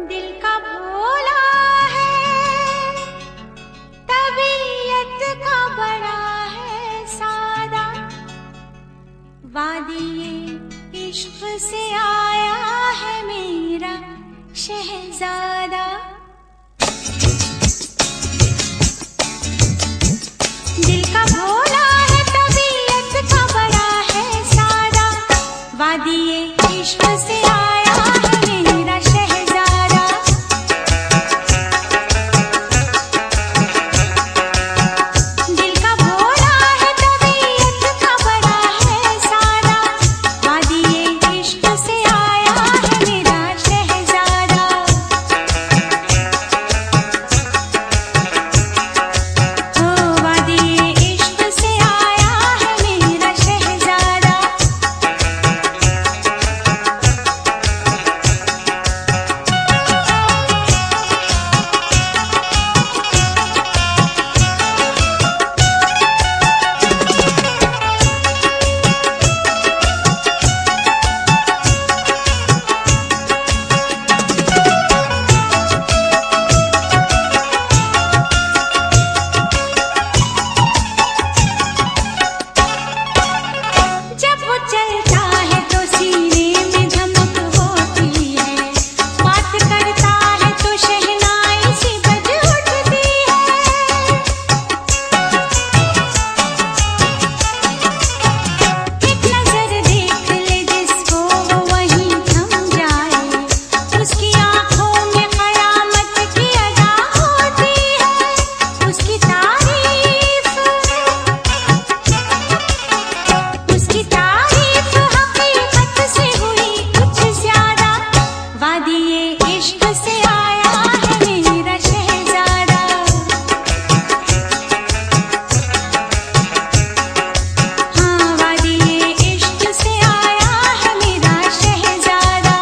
दिल का भोला है, तबीयत का बड़ा है सादा, वादिये इश्क से आया है मेरा शहजादा। दिल का भोला है, तबीयत का बड़ा है सादा, वादिये इश्क से आया है मेरा शहजादा। दिल का भोला है, तबीयत का बड़ा है सादा, वादिये इश्क से आया है मेरा शहजादा। ओ वादिये इश्क से आया है मेरा शहजादा। जब वो चलता है तो सीने में धमक होती है, बात करता है तो शहनाई सी बज उठती है। एक नजर देख ले जिसको वो वहीं थम जाए, उसकी आंखों में कयामत की अदा होती है। उसकी तारीफ हकीकत से हुई कुछ ज्यादा, वादिये इश्क से आया है मेरा शहजादा। हाँ, वादिये इश्क से आया है मेरा शहजादा।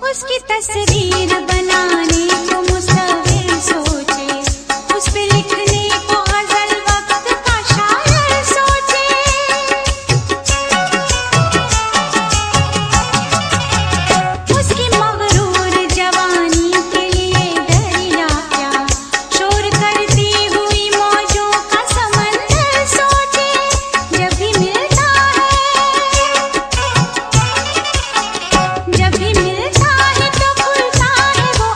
उसकी तस्वीर बनाने को मुस्तकिल सोचे, उस पे लिखने को गजल वक्त का शायर सोचे। उसकी मगरूर जवानी के लिए दरिया क्या, शोर करती हुई मौजों का समंदर सोचे। जब भी मिलता है तो खुलता है वो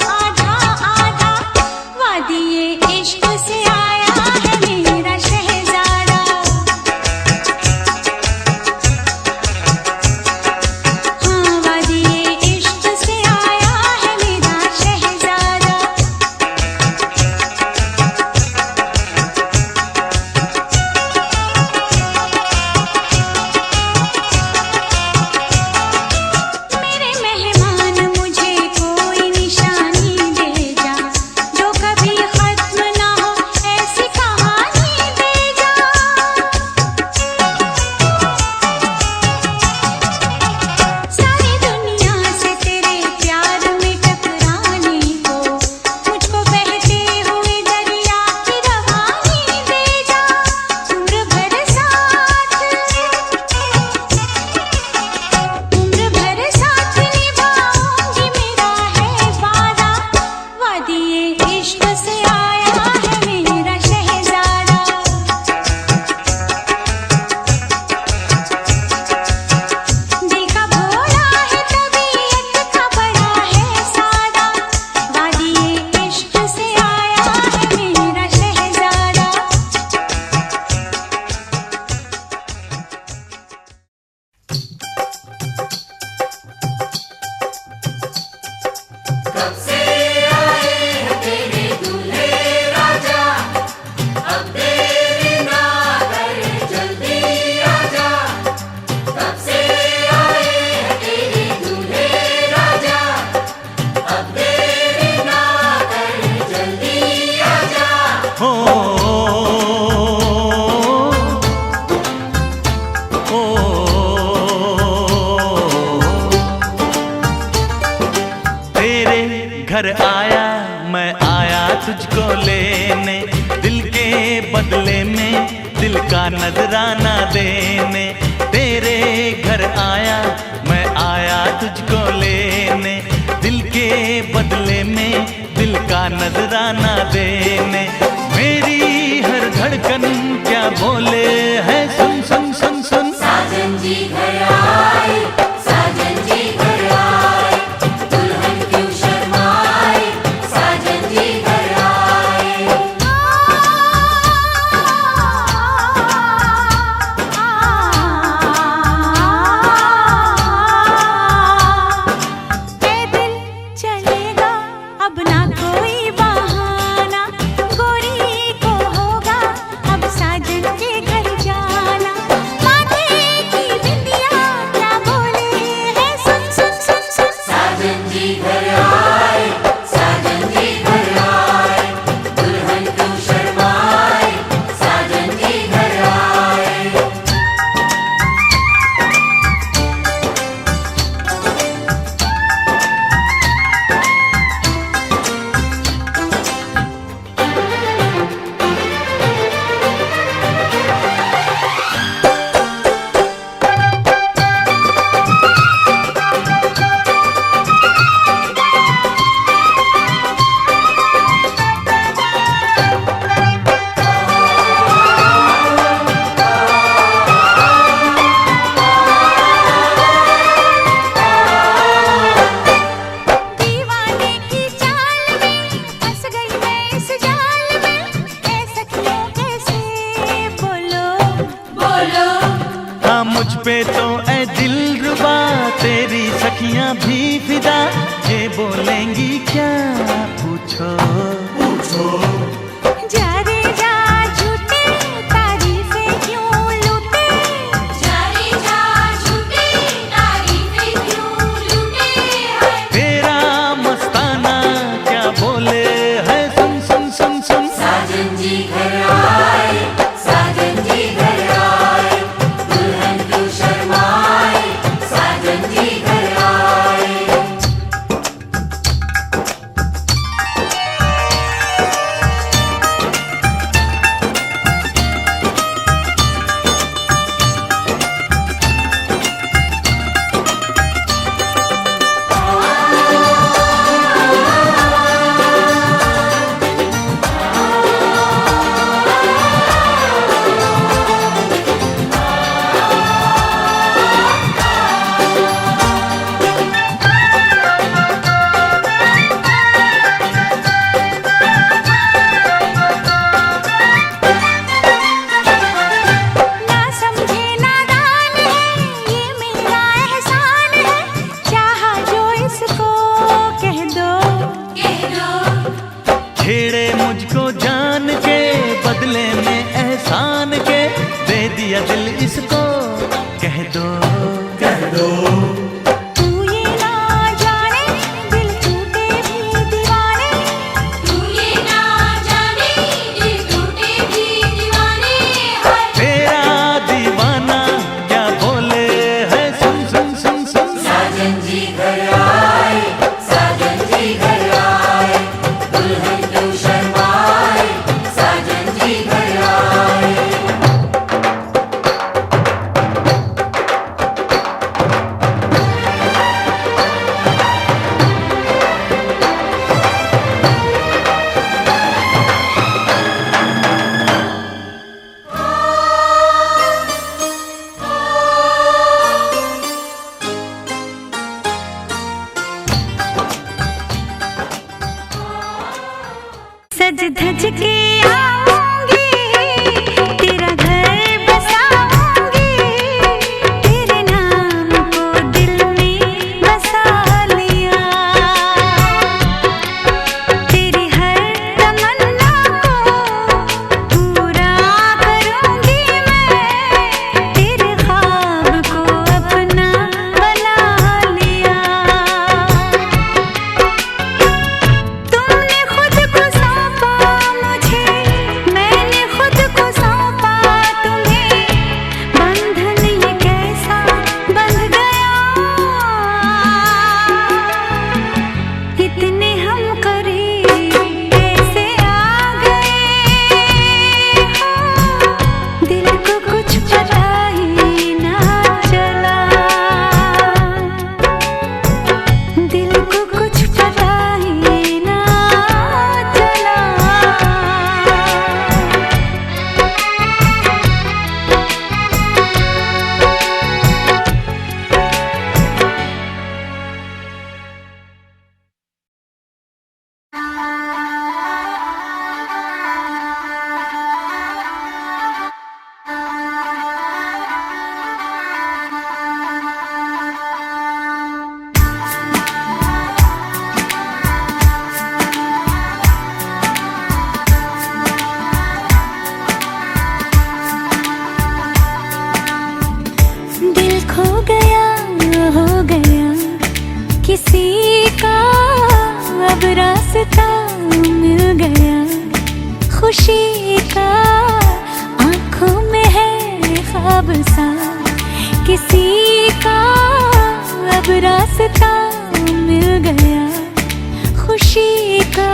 घर आया मैं आया तुझको लेने, दिल के बदले में दिल का नजराना देने। तेरे घर आया मैं आया तुझको लेने, दिल के बदले में दिल का नजराना देने। मेरी हर धड़कन क्या बोले है, सुन सुन सुन सुन। साजन जी घर आए, साजन जी घर आए, दुल्हन क्यों शर्माए, साजन जी घर आए। पैदल चलेगा अब ना कोई बहाना, गोरी को होगा अब साजन के घर जाना। माथे की बिंदिया क्या बोले है, सुन सुन सुन सुन। साजन जी घर आए, साजन जी घर आए, दुल्हन क्यों शर्माए, साजन जी घर आए। दीवाने की चाल में फंस गई मैं इस जाल में, ऐसा क्यों कैसे बोलो बोलो हाँ मुझ पे तो ऐ दिलरुबा तेरी सखियां भी फिदा, ये बोलेंगी क्या पूछो। जा रे जा झूठे तारीफें क्यों लूटे, जा रे जा झूठी तारीफें क्यों लूटे हैं। तेरा मस्ताना क्या बोले है, सुन सुन सुन सुन। साजन जी घर आए, साजन जी घर आए, दुल्हन क्यों शर्माए, साजन जी घर आए। ना समझे नादान है ये मेरा एहसान है, चाहा जो इसको कह दो। कह दो छेड़े मुझको जान के बदले में एहसान के, दे दिया दिल इसको कह दो। तू ये ना जाने दिल टूटे भी दीवाने, तू ये ना जाने दिल टूटे भी दीवाने हैं। तेरा दीवाना क्या बोले है, सुन सुन सुन सुन। साजन जी घर आए, साजन जी घर आए, दुल्हन क्यों शर्माए, साजन जी घर आए। सज धज के आऊंगी तेरा घर बसाऊंगी, तेरे नाम को दिल में बसा लिया। तेरी हर तमन्ना को पूरा करूंगी मैं, तेरे ख्वाब को अपना बना लिया। तुमने खुद को सौंपा मुझे का अब रास्ता मिल गया, खुशी का आंखों में है ख्वाब सा, किसी का अब रास्ता मिल गया, खुशी का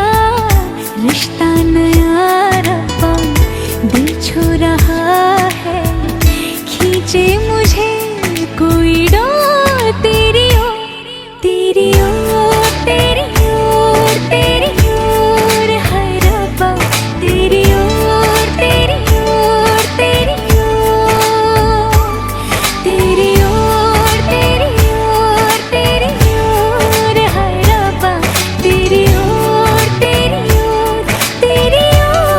रिश्ता नया रब्बा दिल छू रहा है, खींचे मुझे कोई डोर तेरी ओर, तेरी ओर, तेरी ओर, तेरी ओर है रब्बा, तेरी ओर, तेरी ओर, तेरी ओर, तेरी ओर, तेरी ओर, तेरी ओर है रब्बा, तेरी ओर, तेरी ओर, तेरी ओर।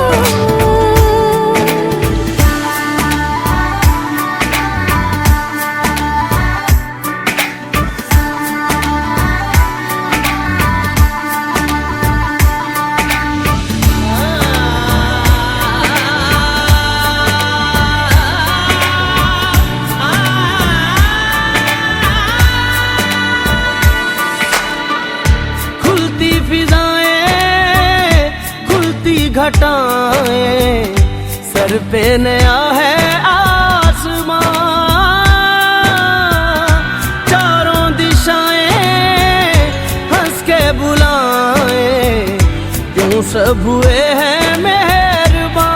खुलती फिजाएं, खुलती घटाएं, सर पे नया है आसमां, चारों दिशाएं हंस के बुलाएं, क्यों सब हुए हैं मेहरबान।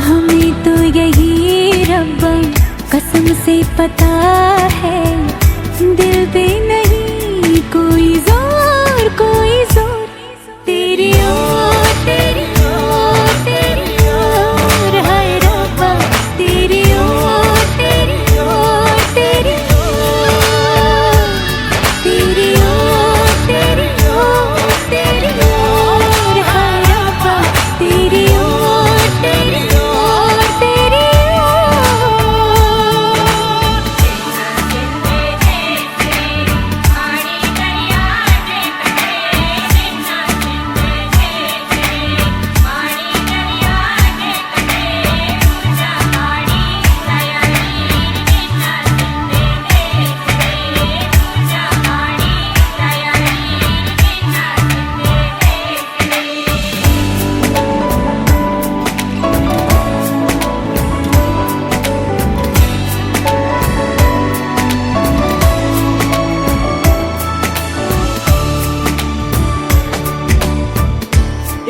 हमें तो यही रब्बा कसम से पता है, दिल पे नहीं कोई जोर, कोई जोर, तेरी ओर, तेरी ओर, तेरी ओर है रब्बा, तेरी ओर, तेरी ओर, तेरी ओर, तेरी ओर, तेरी ओर, तेरी ओर है रब्बा, तेरी ओर, तेरी ओर, तेरी ओर।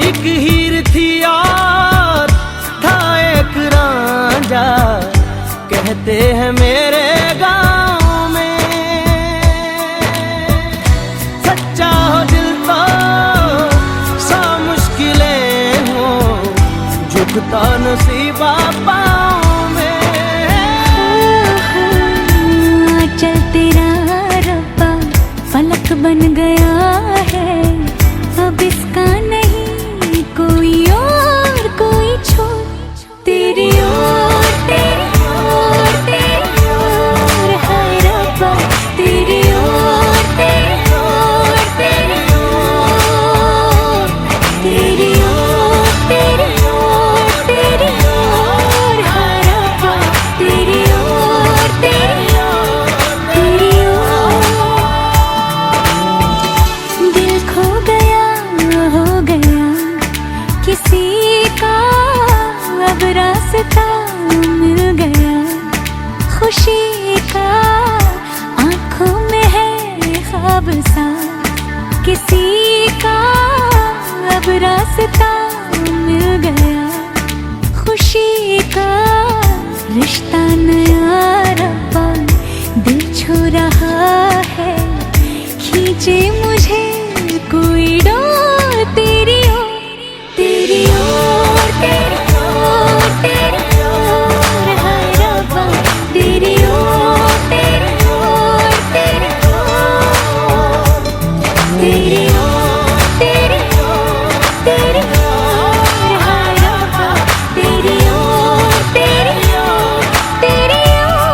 एक हीर थी और था एक रांझा, कहते हैं मेरे गांव में, सच्चा हो दिल तो सा मुश्किलें हो, झुकता नसीबा पाँव में। चल तेरा रब्बा फलक बन गया है, अब इसका नहीं कोई और, कोई छोर, तेरी ओर, तेरी ओर, तेरी ओर है रब्बा, तेरी ओर, तेरी ओर, तेरी ओर, तेरी ओर, तेरी ओर, तेरी ओर है रब्बा, तेरी ओर, तेरी ओर, तेरी ओर। दिल खो गया, हो गया, किसी का अब रास्ता मिल गया, खुशी का आंखों में है ख्वाब सा, किसी का अब रास्ता मिल गया, खुशी का रिश्ता नया रब्बा दिल छू रहा है, खींचे मुझे कोई डोर तेरी ओर, तेरी ओर, तेरी ओर, तेरी ओर है रब्बा, तेरी ओर, तेरी ओर, तेरी ओर, तेरी ओर, तेरी ओर, तेरी ओर है रब्बा, तेरी ओर, तेरी ओर, तेरी ओर।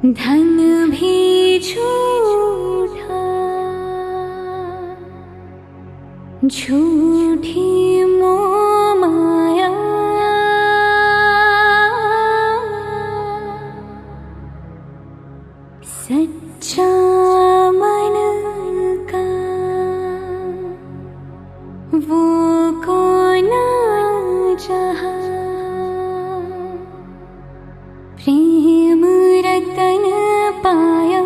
धन भी झूठा, झूठी मोह माया, सच्चा मन का वो कौन जहाँ, प्रेम रतन पाया,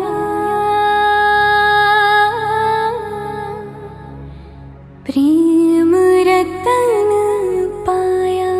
प्रेम रतन पाया।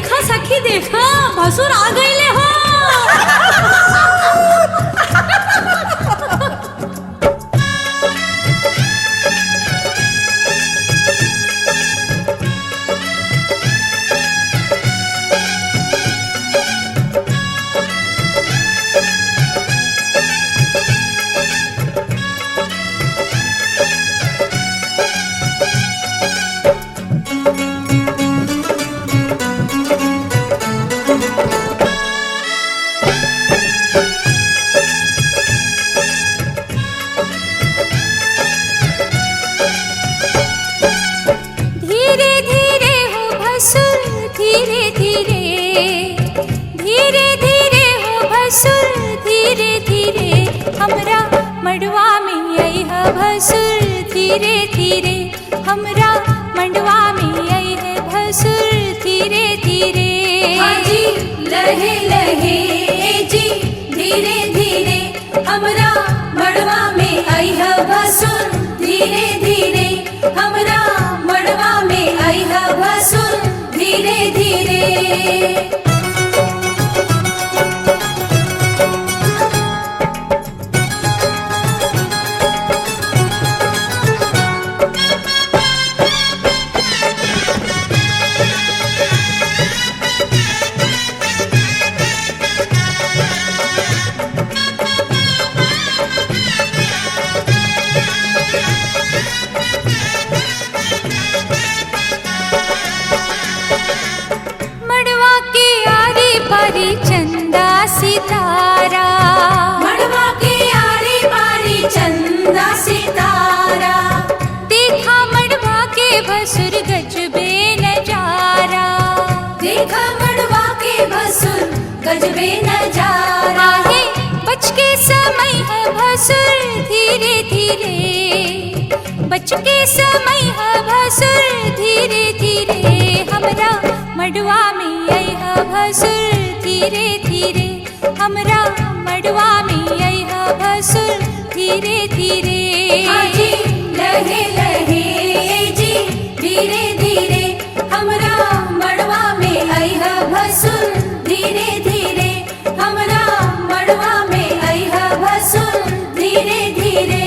देखा सखी देखा, भसुर आ गईले हो। धीरे धीरे हो भसुर धीरे धीरे, धीरे धीरे हो भसुर धीरे धीरे, हमरा मड़वा में आई है भसुर धीरे धीरे, हमरा मड़वा में आई है भसुर धीरे धीरे। हाजी लहे लहे जी धीरे धीरे, हमरा मड़वा में आई है भसुर धीरे धीरे, हमरा मड़वा में आई है भसुर धीरे धीरे। मड़वा के आरी पारी चंदा सितारा, मड़वा के आरी पारी चंदा सितारा, देखा मड़वा के भसुर गजबे नजारा, देखा मड़वा के भसुर गजबे नजारा। आहे बच के समय है भसुर धीरे धीरे, बच के समय है भसुर धीरे धीरे, हमरा मड़वा में आई है भसुर धीरे धीरे, हमरा मड़वा में आई है भसुर धीरे धीरे। हाजी लहे लहे जी धीरे धीरे, हमरा मड़वा में आई है भसुर धीरे धीरे, हमरा मड़वा में आई है भसुर धीरे धीरे।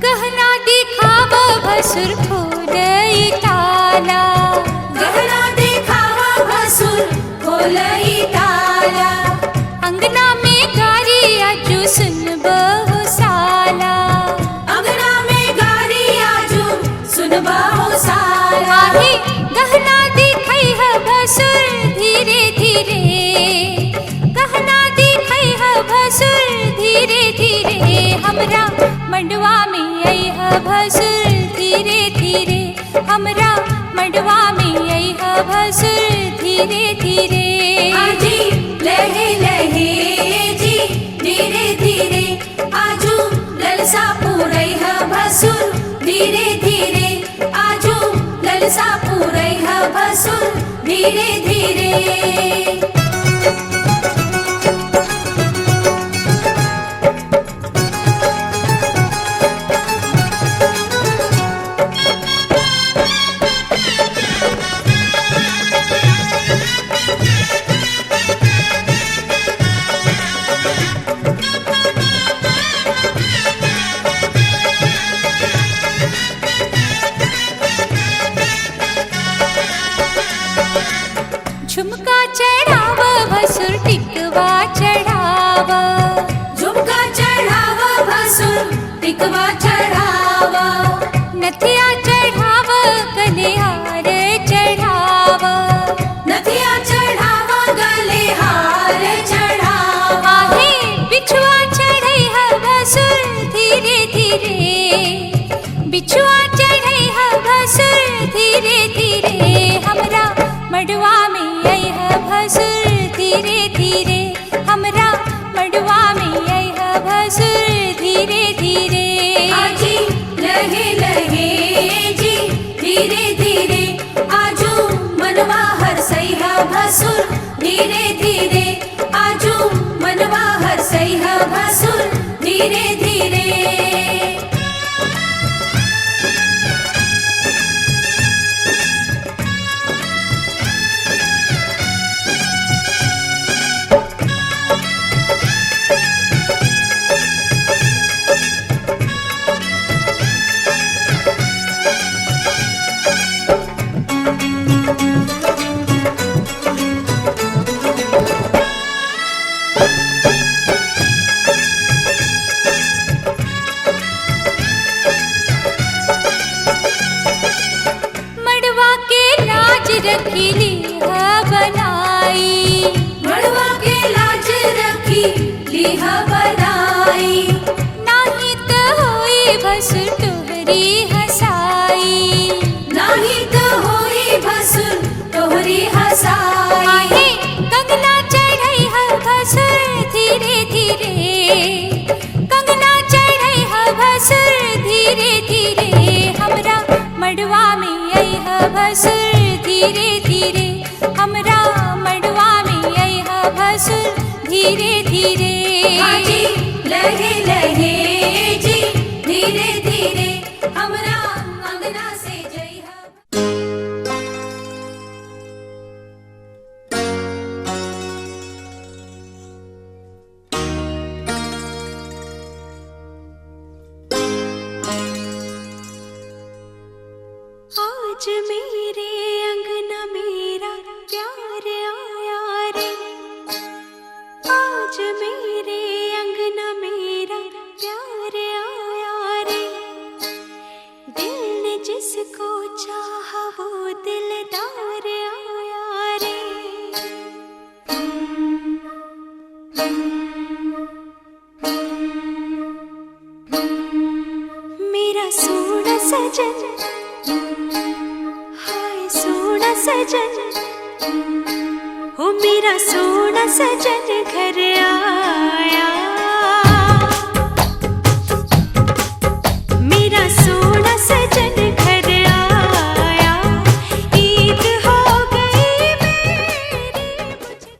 गहना दिखावा भसुर खोलई ताला, गहना दिखावा भसुर खोलई ताला, अंगना में गारी आजू सुन बहु साला, अंगना में गारी आजू सुनबा हो साला। आहे गहना दिखाई है भसुर धीरे धीरे, गहना दिखाई है भसुर धीरे धीरे, हमरा मड़वा में आई है भसुर धीरे धीरे, हमरा मड़वा में आई है भसुर धीरे धीरे। हाजी लहे लहे जी धीरे धीरे, आजू ललसा पूरई है भसुर धीरे धीरे, आजू ललसा पूरई है भसुर धीरे धीरे। झुमका चढ़ावा भसुर टिकवा चढ़ावा, झुमका चढ़ावा भसुर टिकवा चढ़ावा, नथिया चढ़ावा गले हार चढ़ावा, नथिया चढ़ावा गले हार चढ़ावा, आहे बिछुआ चढ़ई है भसुर धीरे धीरे, बिछुआ चढ़ई है धीरे धीरे आजू मनवा हरसई है भसुर धीरे धीरे आजू मनवा हरसई है भसुर धीरे धीरे मड़वा के लाज रखीली है बनाई, मड़वा के लाज रखी लिहा बनाई नाही त होई भसुर तोहरी हसाई। नाही तो होई भसुर तोहरी हसाई आहे कंगना चढ़ई है भसुर धीरे धीरे, कंगना चढ़ई है भसुर धीरे धीरे, हमरा मड़वा में आई है भसुर धीरे धीरे, हमरा मड़वा में आई है भसुर धीरे धीरे। हाजी लहे लहे जी धीरे धीरे हमरा अंगना से जइहा आज मेरे अंगना मेरा प्यार आया रे, आज मेरे अंगना मेरा प्यार आया रे, दिल ने जिसको चाहा वो दिलदार आया रे। मेरा सोना सजन, हाय सोना सजन, हो मेरा सोना सजन घर आया, मेरा सोना सजन घर आया, ईद हो गई मेरी मुझे।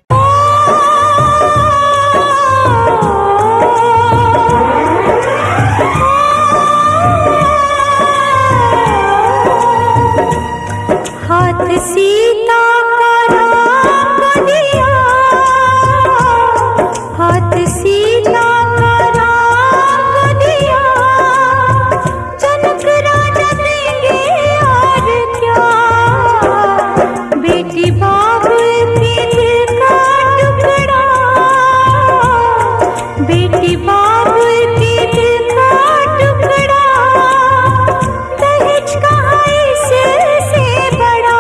हाथ सीता का राम दिया, हाथ सीता का राम दिया, जनक राजा देंगे और क्या, बेटी बाप के दिल का टुकड़ा, बेटी बाप के दिल का टुकड़ा, दहेज कहाँ इससे बड़ा,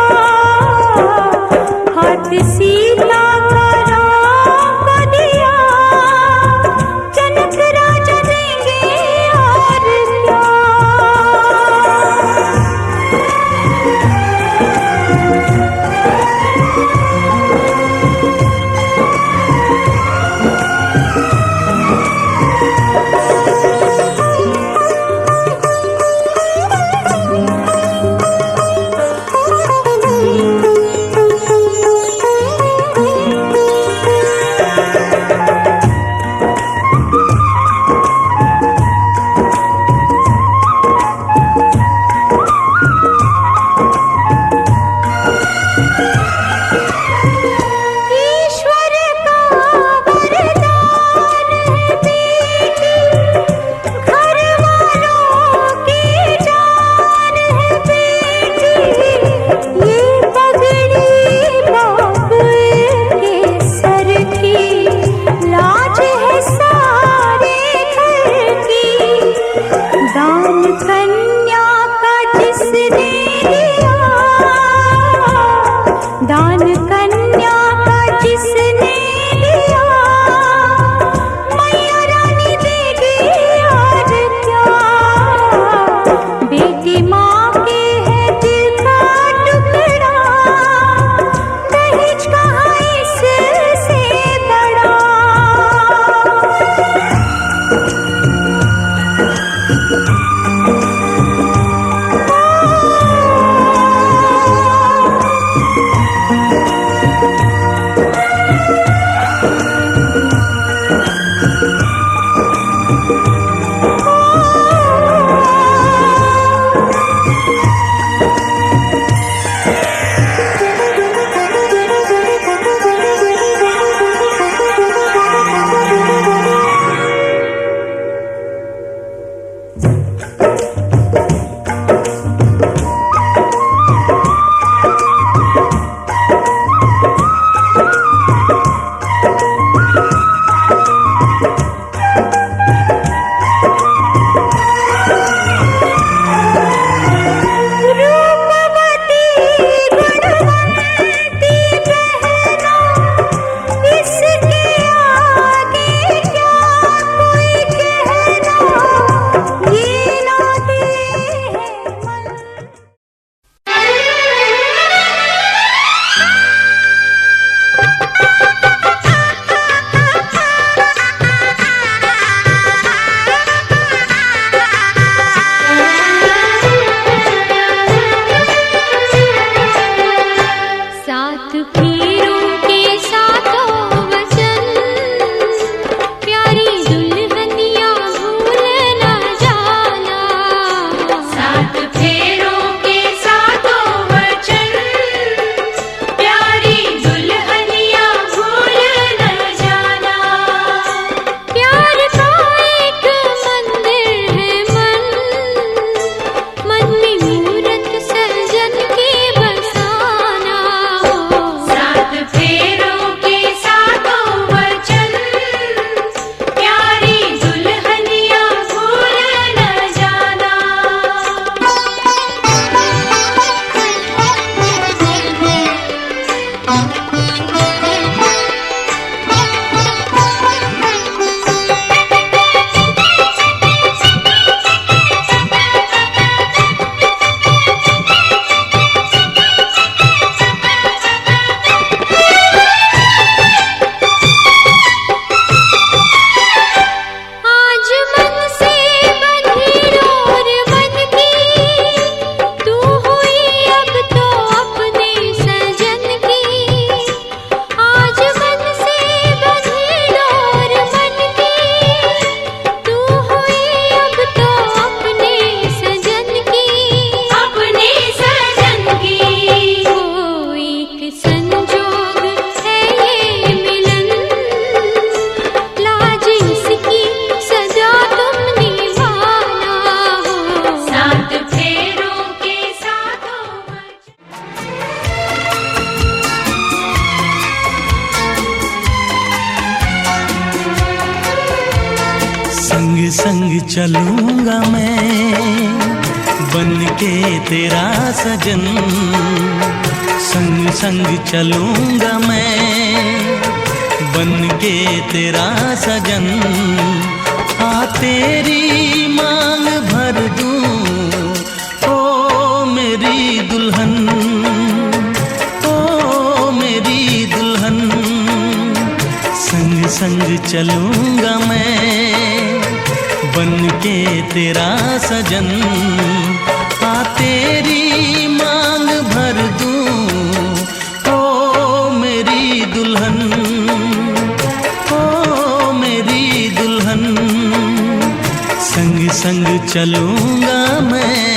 संग चलूंगा मैं बन के तेरा सजन, संग संग चलूंगा मैं बन के तेरा सजन। आ तेरी मांग भर दूं ओ मेरी दुल्हन, ओ मेरी दुल्हन। संग संग चलूंगा मैं बन के तेरा सजन। आ तेरी मांग भर दूं ओ मेरी दुल्हन, ओ मेरी दुल्हन। संग संग चलूंगा मैं।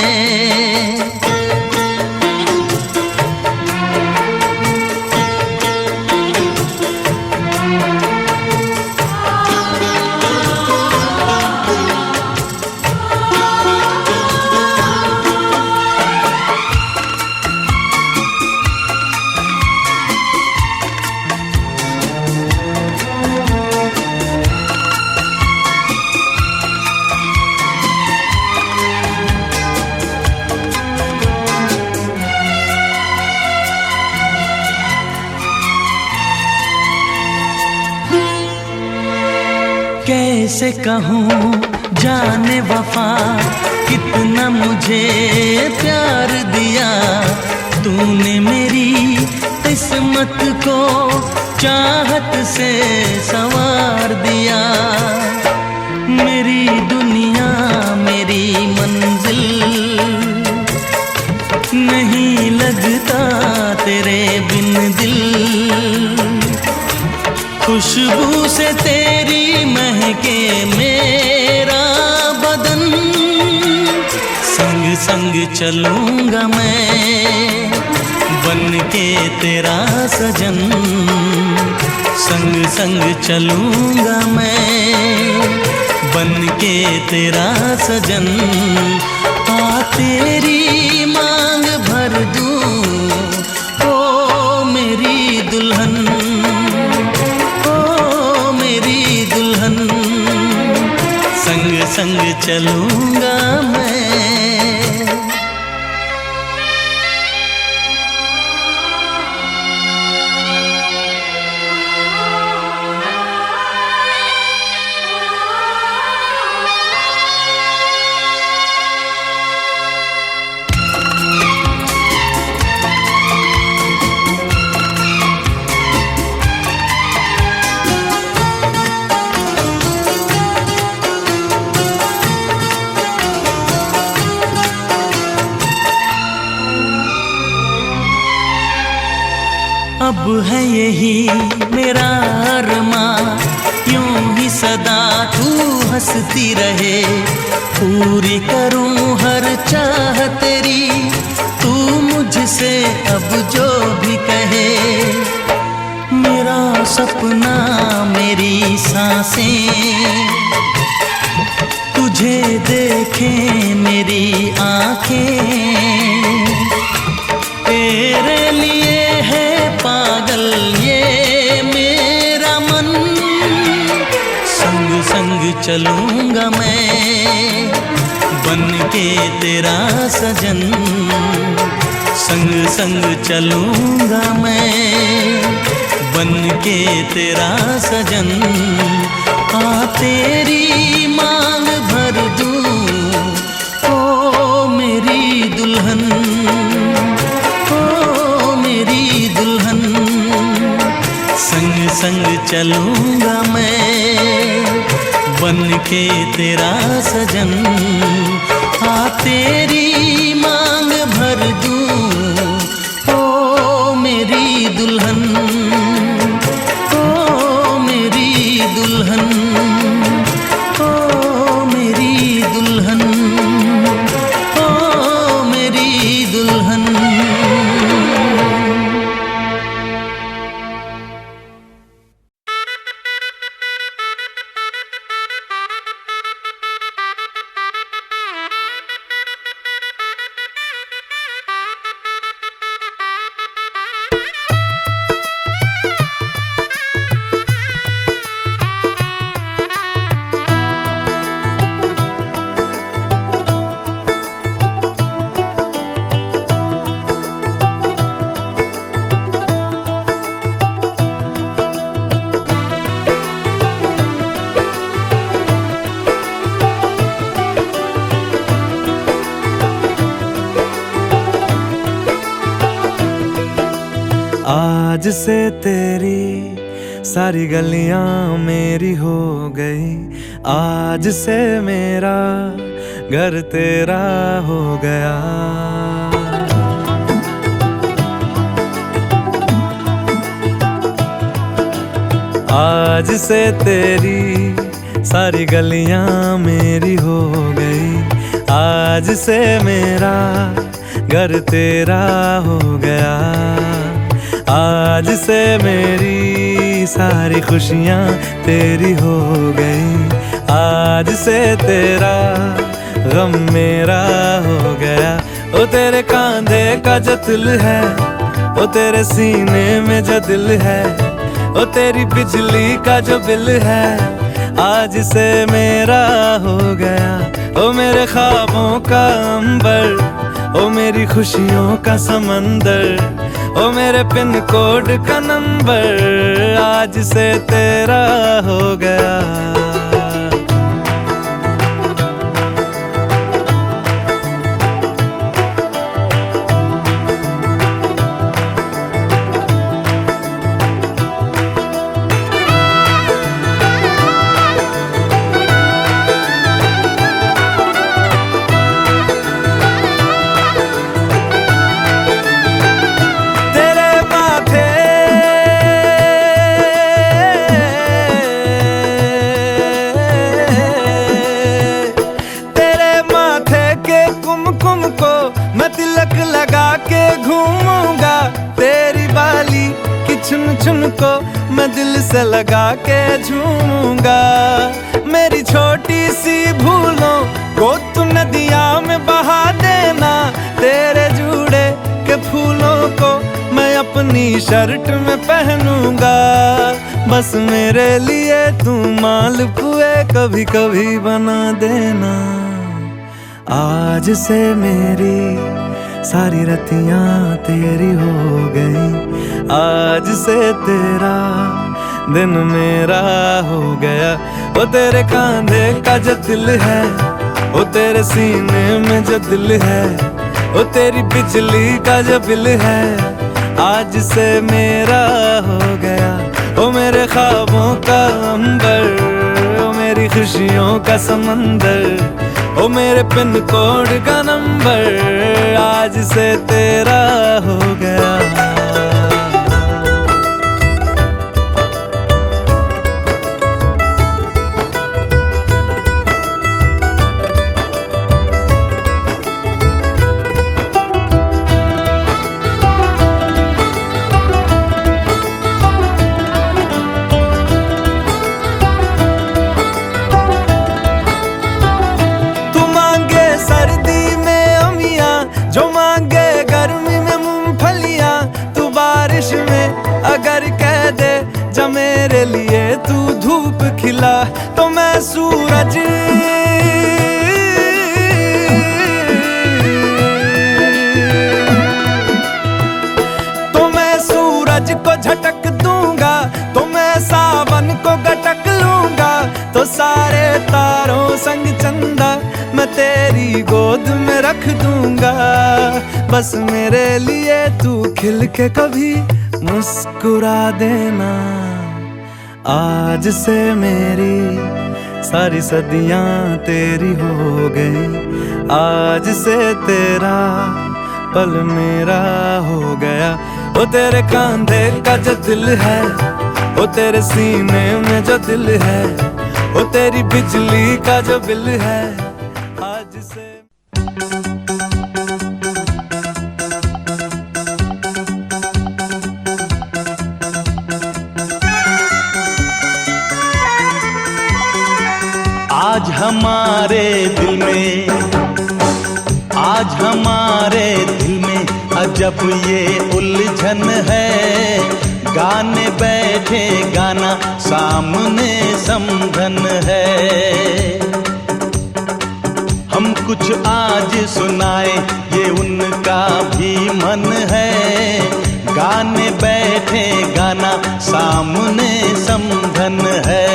कैसे कहूँ जाने वफा कितना मुझे प्यार दिया तूने, मेरी किस्मत को चाहत से संवार दिया। मेरी दुनिया मेरी मंजिल नहीं लगता तेरे बिन दिल। खुशबू से तेरी महके मेरा बदन। संग संग चलूंगा मैं बन के तेरा सजन, संग संग चलूंगा मैं बन के तेरा सजन। आ तेरी मांग भर दूं ओ मेरी दुल्हन, ओ मेरी दुल्हन। संग संग चलूंगा मैं। अब है यही मेरा अरमां, यूं ही सदा तू हंसती रहे। पूरी करूं हर चाह तेरी, तू मुझसे अब जो भी कहे। मेरा सपना मेरी सांसें तुझे देखें मेरी आंखें। तेरे लिए है पागल ये मेरा मन। संग संग चलूंगा मैं बन के तेरा सजन, संग संग चलूंगा मैं बन के तेरा सजन। आ तेरी मांग भर दूं ओ मेरी दुल्हन, ओ मेरी दुल्हन। संग संग चलूंगा मैं बन के तेरा सजन। आ तेरी मांग भर दूं ओ मेरी दुल्हन, ओ मेरी दुल्हन, ओ मेरी दुल्हन, ओ मेरी दुल्हन। आज से तेरी सारी गलियां मेरी हो गई, आज से मेरा घर तेरा हो गया। आज से तेरी सारी गलियां मेरी हो गई, आज से मेरा घर तेरा हो गया। आज से मेरी सारी खुशियां तेरी हो गई, आज से तेरा गम मेरा हो गया। ओ तेरे कांधे का जो दिल है, ओ तेरे सीने में जो दिल है, ओ तेरी बिजली का जो बिल है, आज से मेरा हो गया। ओ मेरे ख्वाबों का अंबर, ओ मेरी खुशियों का समंदर, ओ मेरे पिन कोड का नंबर, आज से तेरा हो गया। चुन चुन को मैं दिल से लगा के झूमूंगा। मेरी छोटी सी भूलों को तू नदिया में बहा देना, तेरे जुड़े के फूलों को मैं अपनी शर्ट में पहनूंगा। बस मेरे लिए तू मालपुए कभी कभी बना देना। आज से मेरी सारी रतियां तेरी हो गई, आज से तेरा दिन मेरा हो गया। वो तेरे कांधे का जो दिल है, वो तेरे सीने में जो दिल है, वो तेरी बिजली का जो बिल है, आज से मेरा हो गया। वो मेरे ख्वाबों का अंबर, वो मेरी खुशियों का समंदर, ओ मेरे पिन कोड का नंबर, आज से तेरा हो गया। अगर कह दे जब मेरे लिए तू धूप खिला, तो मैं सूरज को झटक दूंगा, तो मैं सावन को गटक लूंगा। तो सारे तारों संग चंदा मैं तेरी गोद में रख दूंगा। बस मेरे लिए तू खिल के कभी मुस्कुरा देना। आज से मेरी सारी सदियां तेरी हो गई, आज से तेरा पल मेरा हो गया। वो तेरे कांधे का जो दिल है, वो तेरे सीने में जो दिल है, वो तेरी बिजली का जो बिल है, आज से। आज हमारे दिल में, आज हमारे दिल में अजब ये उलझन है। गाने बैठे गाना सामने समझन है। हम कुछ आज सुनाए ये उनका भी मन है। गाने बैठे गाना सामने समझन है।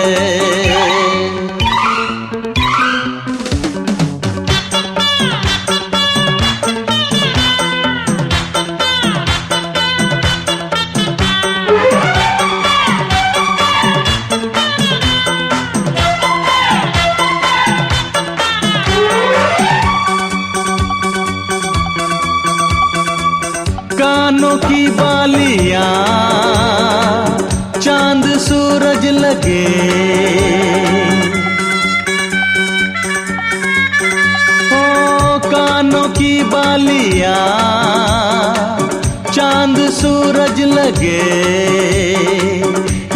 कानों की बालियां चांद सूरज लगे, ओ कानों की बालियां चांद सूरज लगे,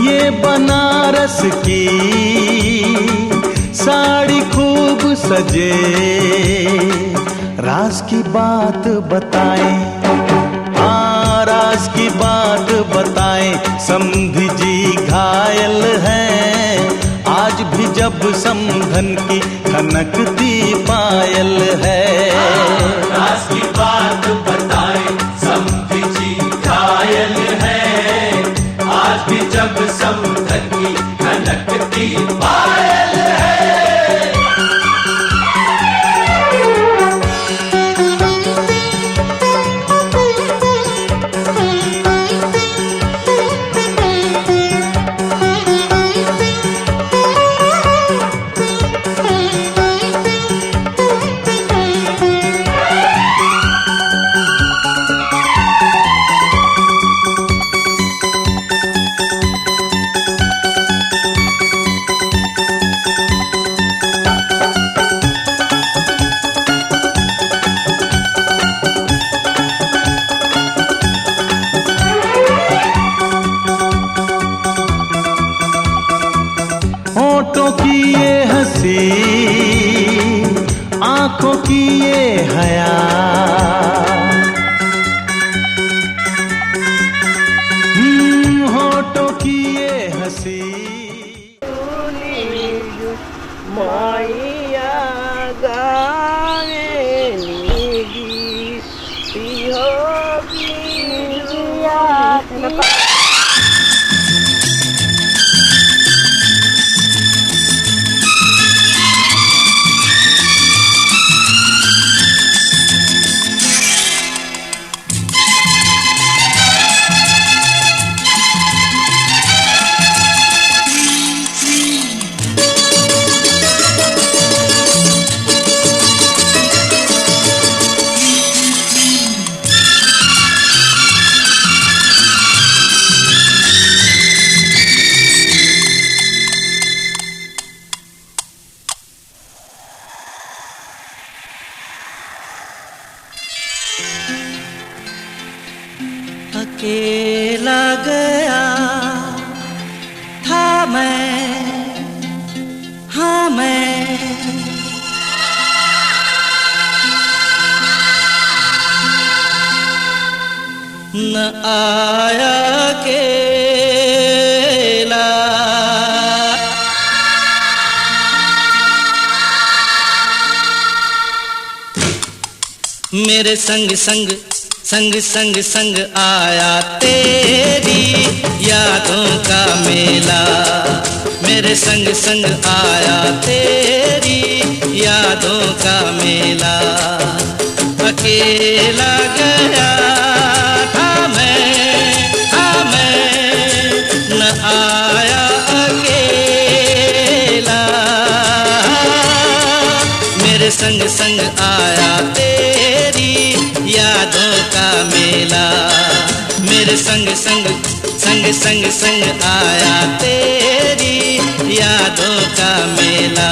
ये बनारस की साड़ी खूब सजे। राज की बात बताएं, हाँ राज की बात बताएं, समधी जी घायल हैं आज भी जब समधन की खनकती पायल है। राज की बात बताएं, समधी जी घायल हैं आज भी जब समधन की खनकती पायल है। होठों की ये हंसी, आंखों की ये हया, होठों की ये हंसी। माइया गावेली पियो पिया। अकेला गया था मैं, हाँ मैं न आया अकेला, मेरे संग संग संग संग संग आया तेरी यादों का मेला, मेरे संग संग आया तेरी यादों का मेला। अकेला गया था मैं न आया अकेला, मेरे संग संग आया तेरी यादों का मेला, मेरे संग संग संग संग संग आया तेरी यादों का मेला।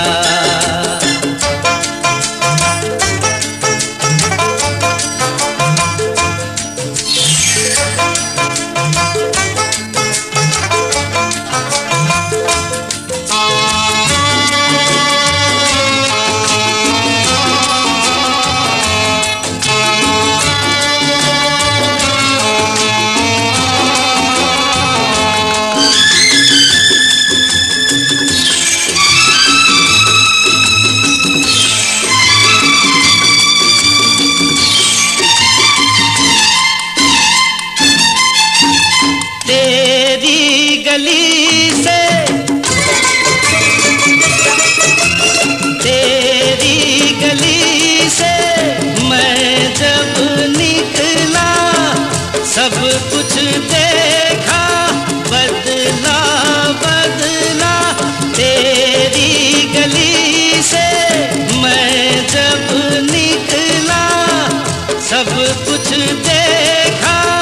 सब कुछ देखा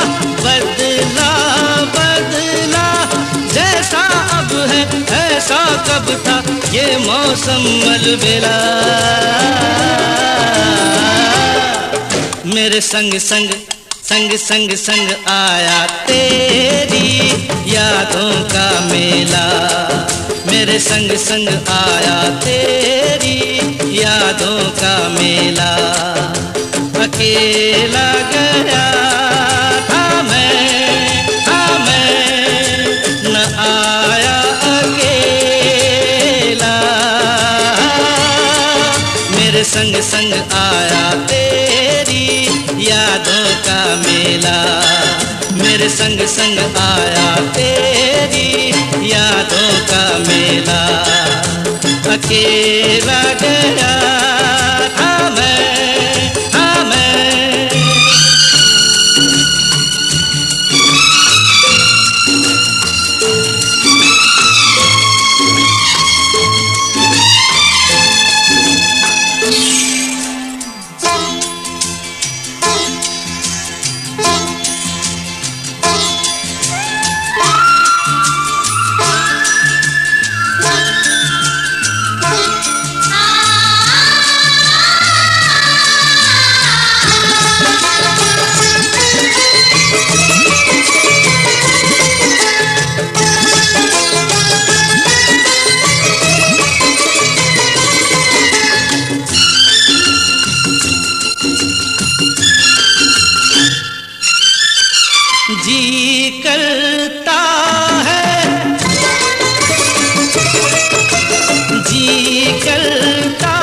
था ये मौसम अलबेला। मेरे संग संग संग संग संग आया तेरी यादों का मेला। मेरे संग संग आया तेरी यादों का मेला। अकेला गया था मैं न आया अकेला। मेरे संग संग आया तेरी यादों का मेला। मेरे संग संग आया तेरी यादों का मेला। अकेला गया था मैं। जी करता है, जी करता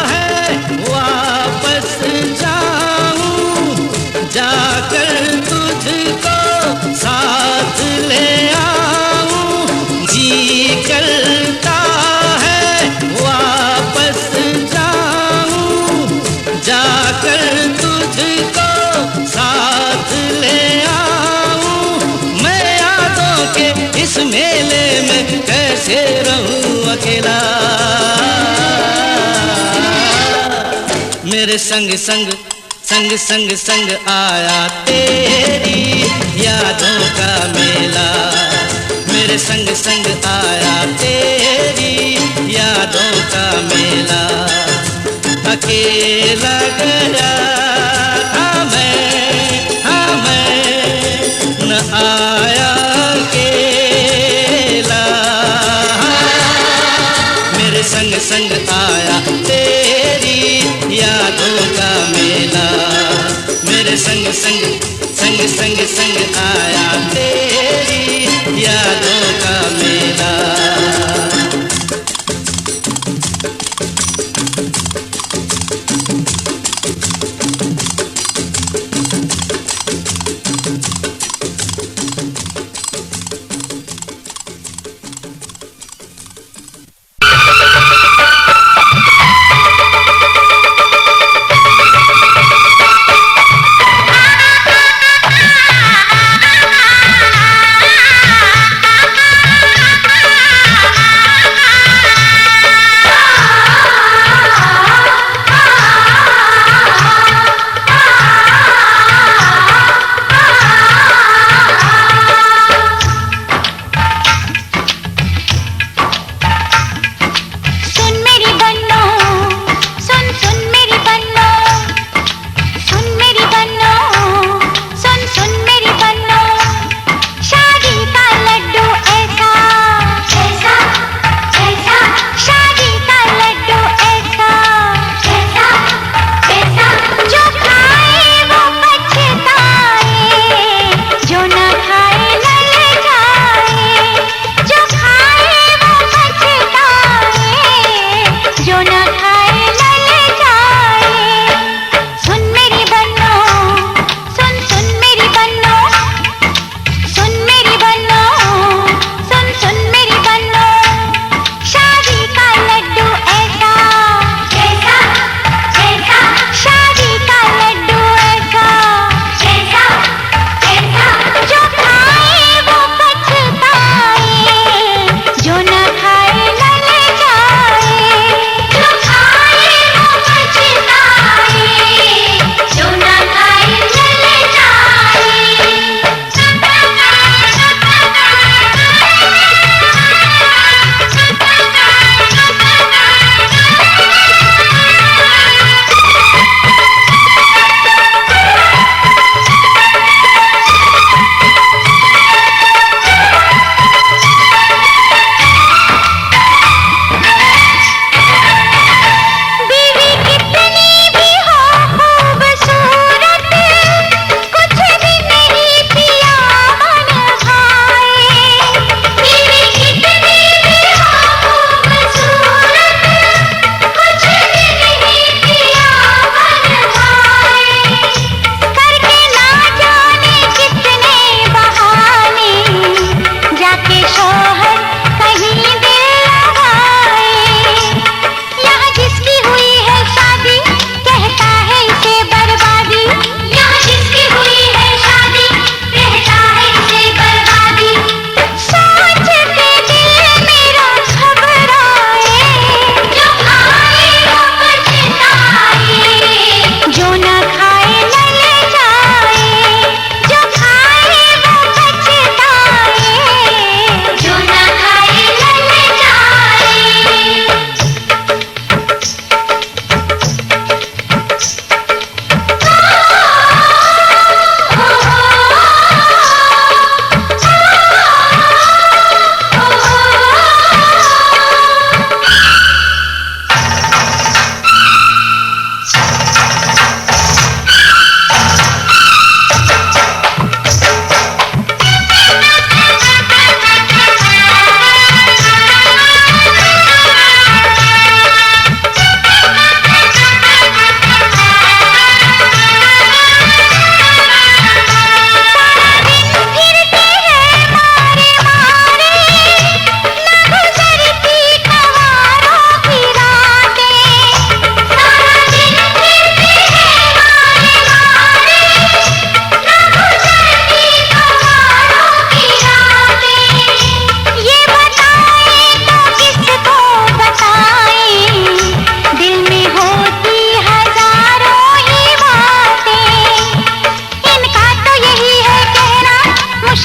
है वापस जाऊं, जाकर तुझको साथ ले आऊं। जी करता है वापस जाऊं, जाकर तुझको साथ ले इस मेले में कैसे रहूं अकेला। मेरे संग संग संग संग संग आया तेरी यादों का मेला। मेरे संग संग आया तेरी यादों का मेला। अकेला गया था मैं न आया संग संग आया तेरी यादों का मेला। मेरे संग संग संग संग संग आया तेरी यादों का मेला। आ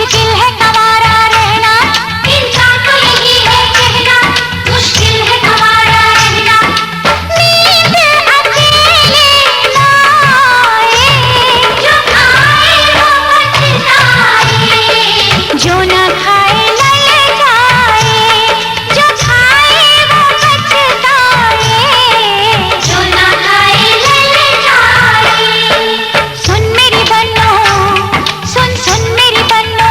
मुश्किल है गंवारा रहना, इंसान को यही है कहना, मुश्किल है गंवारा रहना। नींद अकेले ना आए, जो खाए वो पछताए, जो ना खाए ललचाए, जो खाए वो पछताए, जो ना खाए ललचाए। सुन मेरी बन्नो, सुन सुन मेरी बन्नो,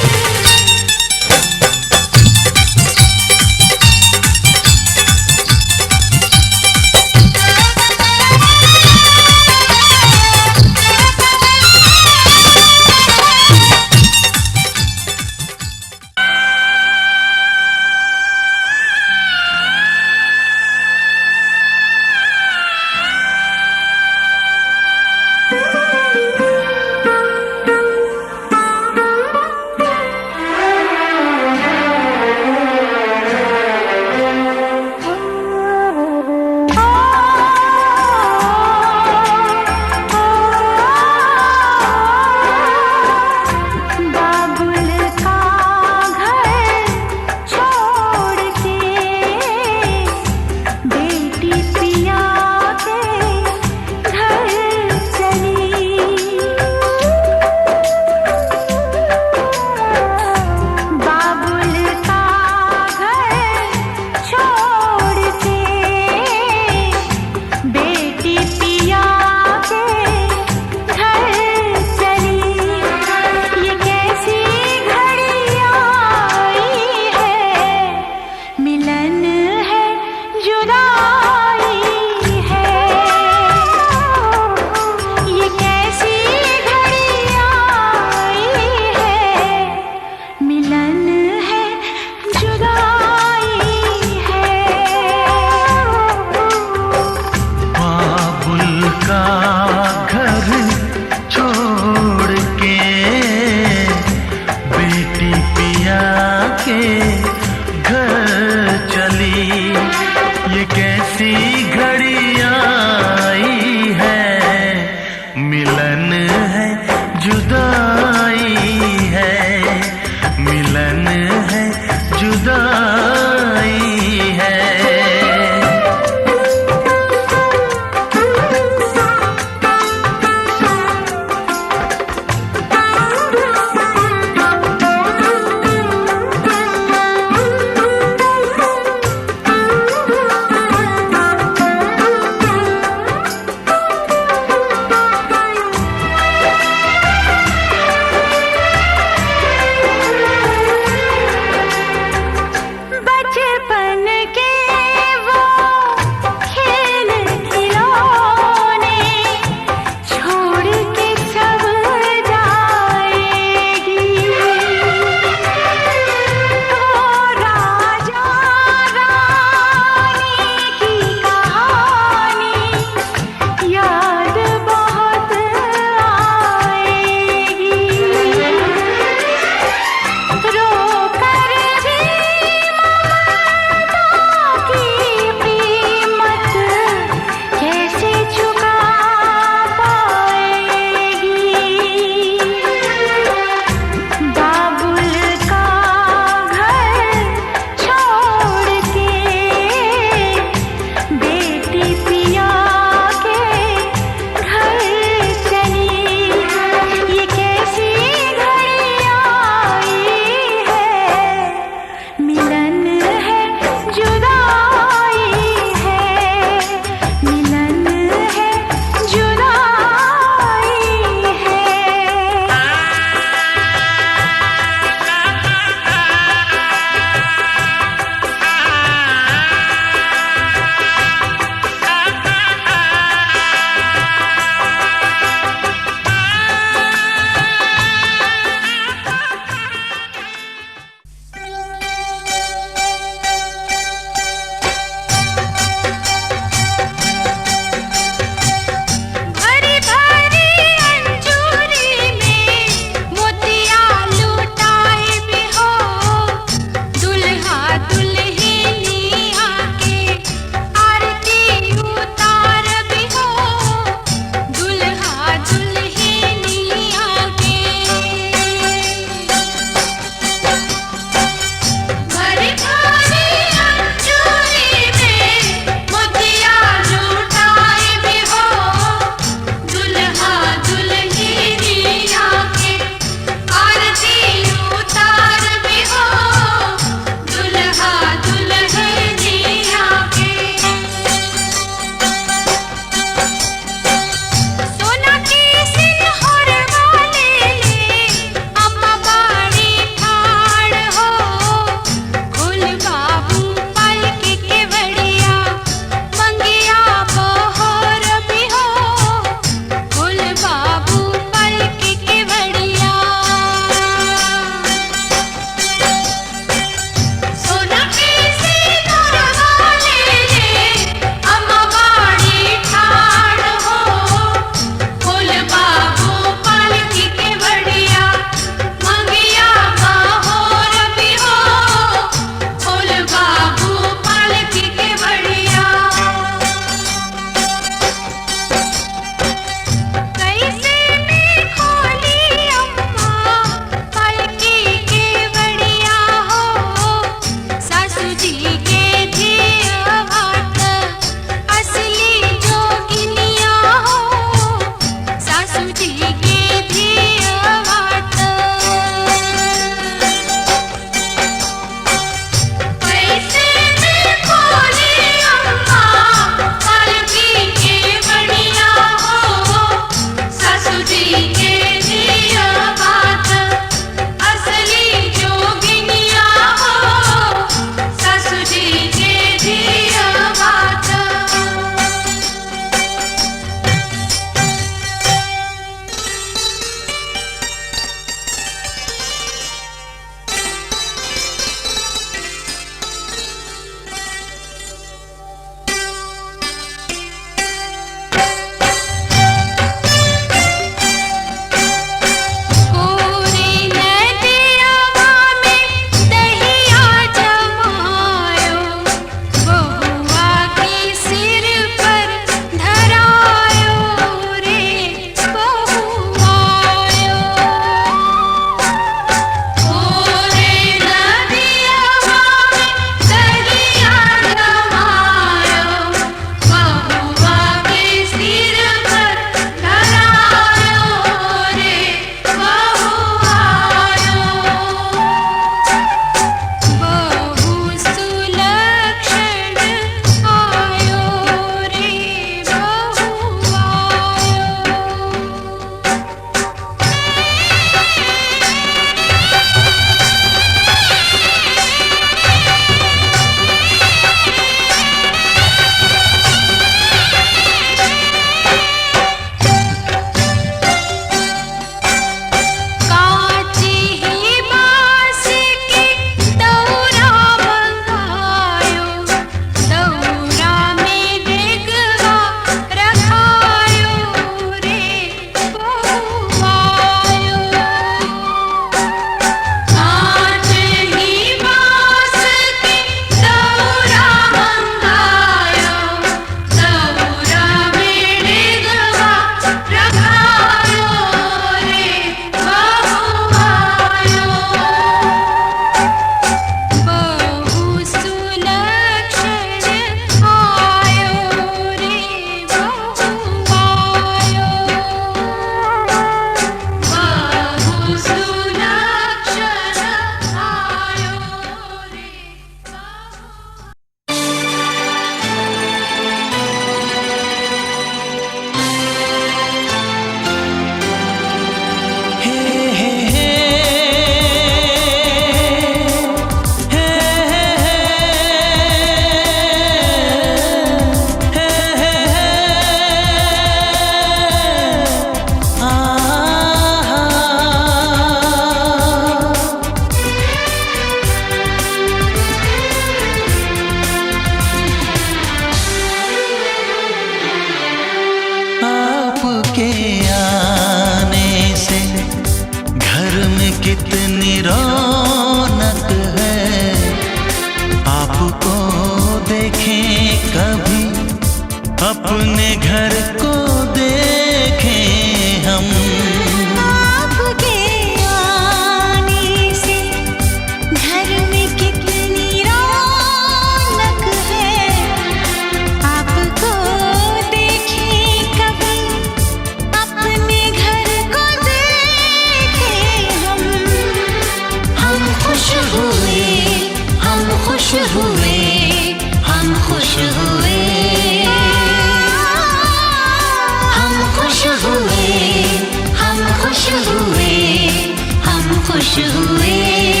खुश हुए